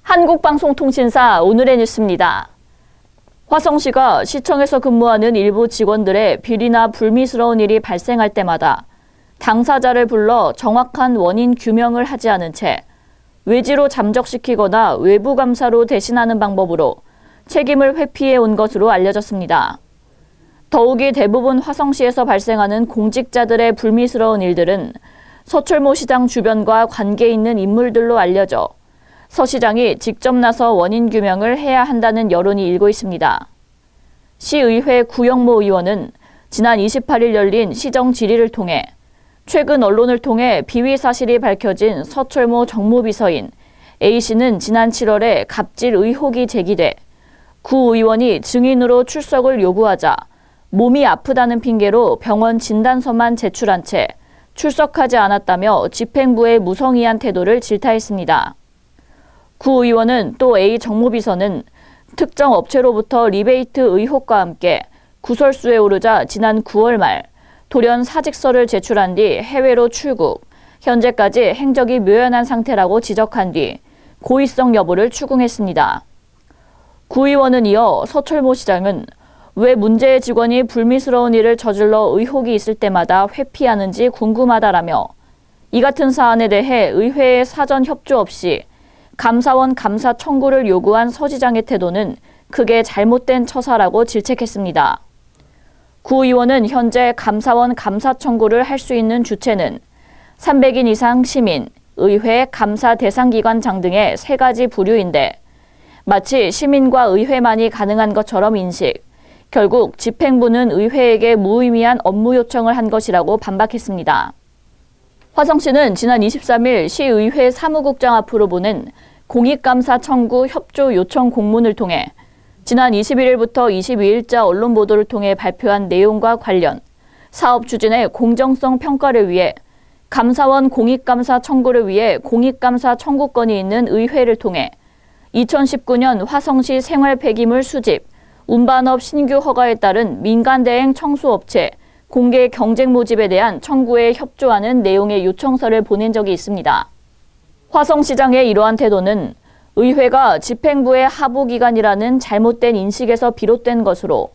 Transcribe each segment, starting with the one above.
한국방송통신사 오늘의 뉴스입니다. 화성시가 시청에서 근무하는 일부 직원들의 비리나 불미스러운 일이 발생할 때마다 당사자를 불러 정확한 원인 규명을 하지 않은 채 외지로 잠적시키거나 외부 감사로 대신하는 방법으로 책임을 회피해 온 것으로 알려졌습니다. 더욱이 대부분 화성시에서 발생하는 공직자들의 불미스러운 일들은 서철모 시장 주변과 관계 있는 인물들로 알려져 서 시장이 직접 나서 원인 규명을 해야 한다는 여론이 일고 있습니다. 시의회 구영모 의원은 지난 28일 열린 시정 질의를 통해 최근 언론을 통해 비위 사실이 밝혀진 서철모 정무비서인 A씨는 지난 7월에 갑질 의혹이 제기돼 구 의원이 증인으로 출석을 요구하자 몸이 아프다는 핑계로 병원 진단서만 제출한 채 출석하지 않았다며 집행부의 무성의한 태도를 질타했습니다. 구 의원은 또 A 정무비서는 특정 업체로부터 리베이트 의혹과 함께 구설수에 오르자 지난 9월 말 돌연 사직서를 제출한 뒤 해외로 출국, 현재까지 행적이 묘연한 상태라고 지적한 뒤 고의성 여부를 추궁했습니다. 구 의원은 이어 서철모 시장은 왜 문제의 직원이 불미스러운 일을 저질러 의혹이 있을 때마다 회피하는지 궁금하다라며 이 같은 사안에 대해 의회의 사전 협조 없이 감사원 감사 청구를 요구한 서 시장의 태도는 크게 잘못된 처사라고 질책했습니다. 구 의원은 현재 감사원 감사 청구를 할 수 있는 주체는 300인 이상 시민, 의회, 감사 대상기관장 등의 3가지 부류인데 마치 시민과 의회만이 가능한 것처럼 인식, 결국 집행부는 의회에게 무의미한 업무 요청을 한 것이라고 반박했습니다. 화성시는 지난 23일 시의회 사무국장 앞으로 보낸 공익감사 청구 협조 요청 공문을 통해 지난 21일부터 22일자 언론 보도를 통해 발표한 내용과 관련 사업 추진의 공정성 평가를 위해 감사원 공익감사 청구를 위해 공익감사 청구권이 있는 의회를 통해 2019년 화성시 생활폐기물 수집, 운반업 신규 허가에 따른 민간대행 청수업체 공개 경쟁 모집에 대한 청구에 협조하는 내용의 요청서를 보낸 적이 있습니다. 화성시장의 이러한 태도는 의회가 집행부의 하부기관이라는 잘못된 인식에서 비롯된 것으로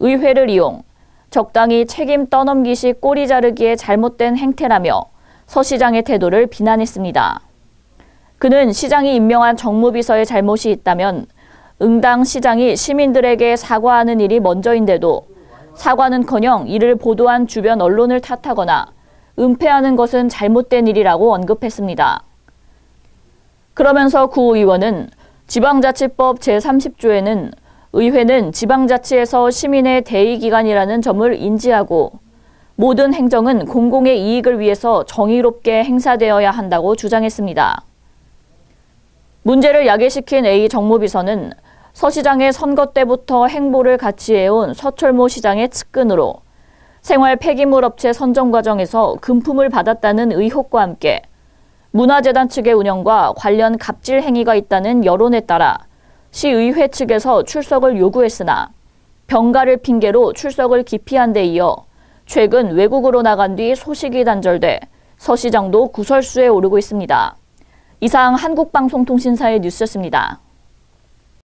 의회를 이용 적당히 책임 떠넘기시 꼬리 자르기에 잘못된 행태라며 서 시장의 태도를 비난했습니다. 그는 시장이 임명한 정무비서의 잘못이 있다면 응당 시장이 시민들에게 사과하는 일이 먼저인데도 사과는커녕 이를 보도한 주변 언론을 탓하거나 은폐하는 것은 잘못된 일이라고 언급했습니다. 그러면서 구 의원은 지방자치법 제30조에는 의회는 지방자치에서 시민의 대의기관이라는 점을 인지하고 모든 행정은 공공의 이익을 위해서 정의롭게 행사되어야 한다고 주장했습니다. 문제를 야기시킨 A 정무비서는 서 시장의 선거 때부터 행보를 같이 해온 서철모 시장의 측근으로 생활 폐기물 업체 선정 과정에서 금품을 받았다는 의혹과 함께 문화재단 측의 운영과 관련 갑질 행위가 있다는 여론에 따라 시의회 측에서 출석을 요구했으나 병가를 핑계로 출석을 기피한 데 이어 최근 외국으로 나간 뒤 소식이 단절돼 서 시장도 구설수에 오르고 있습니다. 이상 한국방송통신사의 뉴스였습니다.